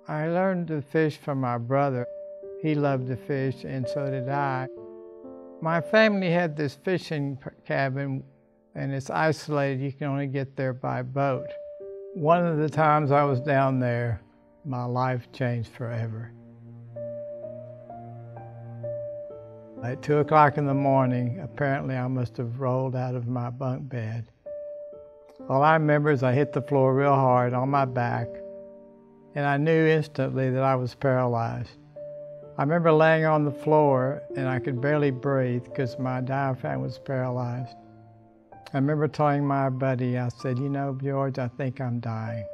I learned to fish from my brother. He loved to fish, and so did I. My family had this fishing cabin, and it's isolated. You can only get there by boat. One of the times I was down there, my life changed forever. At 2 o'clock in the morning, apparently I must have rolled out of my bunk bed. All I remember is I hit the floor real hard on my back, and I knew instantly that I was paralyzed. I remember laying on the floor and I could barely breathe because my diaphragm was paralyzed. I remember telling my buddy, I said, "You know, George, I think I'm dying."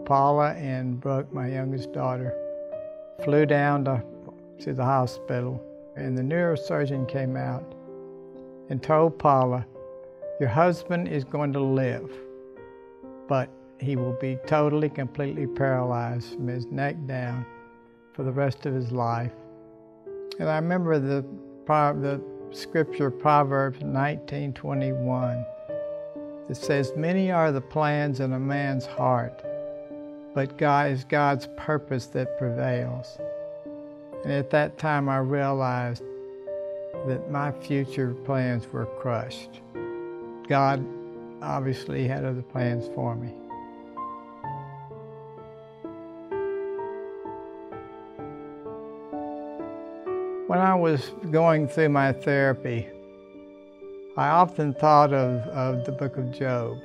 Paula and Brooke, my youngest daughter, flew down to the hospital, and the neurosurgeon came out and told Paula, "Your husband is going to live, but he will be totally, completely paralyzed from his neck down for the rest of his life." And I remember the scripture, Proverbs 19:21, that says, "Many are the plans in a man's heart, but God is God's purpose that prevails." And at that time I realized that my future plans were crushed. God obviously had other plans for me. When I was going through my therapy, I often thought of the book of Job.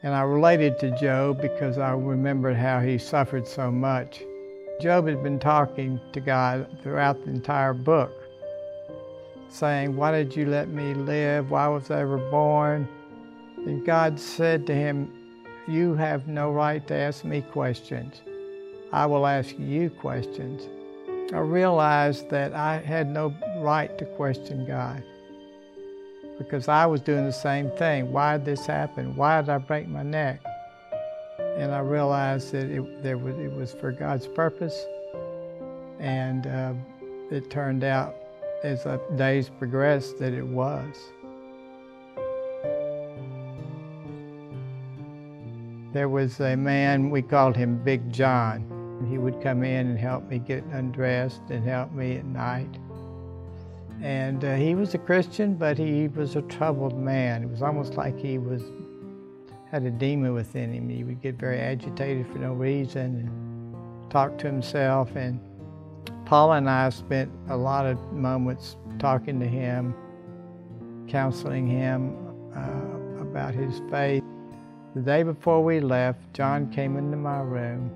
And I related to Job because I remembered how he suffered so much. Job had been talking to God throughout the entire book, saying, "Why did you let me live? Why was I ever born?" And God said to him, "You have no right to ask me questions. I will ask you questions." I realized that I had no right to question God because I was doing the same thing. Why did this happen? Why did I break my neck? And I realized that it was for God's purpose, and it turned out as the days progressed that it was. There was a man, we called him Big John. He would come in and help me get undressed and help me at night. And he was a Christian, but he was a troubled man. It was almost like he had a demon within him. He would get very agitated for no reason and talk to himself. And Paula and I spent a lot of moments talking to him, counseling him about his faith. The day before we left, John came into my room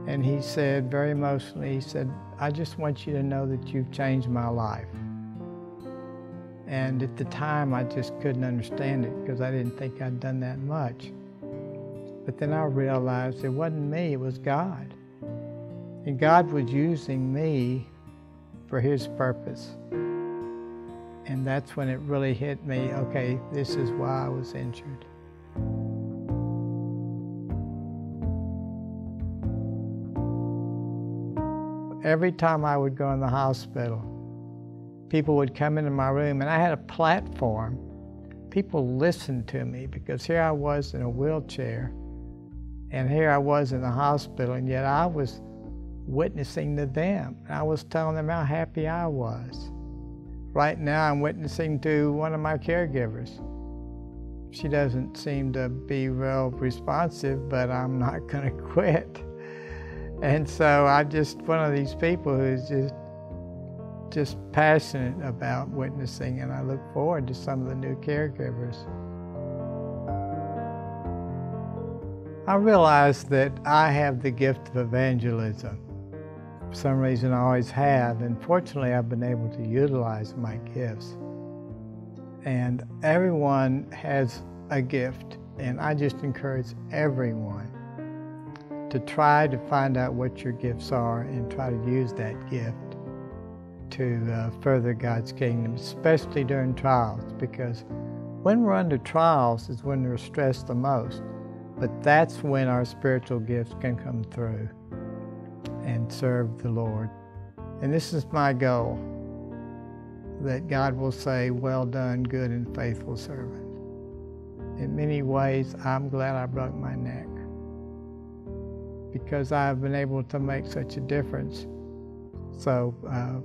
and he said, very emotionally, he said, "I just want you to know that you've changed my life." And at the time, I just couldn't understand it because I didn't think I'd done that much. But then I realized it wasn't me, it was God. And God was using me for His purpose. And that's when it really hit me, okay, this is why I was injured. Every time I would go in the hospital, people would come into my room, and I had a platform. People listened to me because here I was in a wheelchair, and here I was in the hospital, and yet I was witnessing to them. I was telling them how happy I was. Right now I'm witnessing to one of my caregivers. She doesn't seem to be real responsive, but I'm not going to quit. And so I'm just one of these people who's just passionate about witnessing, and I look forward to some of the new caregivers. I realize that I have the gift of evangelism. For some reason I always have, and fortunately I've been able to utilize my gifts. And everyone has a gift, and I just encourage everyone to try to find out what your gifts are and try to use that gift to further God's kingdom, especially during trials, because when we're under trials is when we're stressed the most. But that's when our spiritual gifts can come through and serve the Lord. And this is my goal, that God will say, "Well done, good and faithful servant." in many ways, I'm glad I broke my neck, because I've been able to make such a difference. So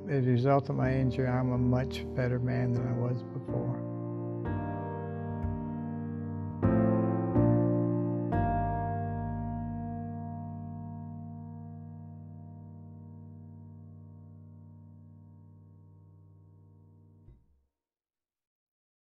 as a result of my injury, I'm a much better man than I was before.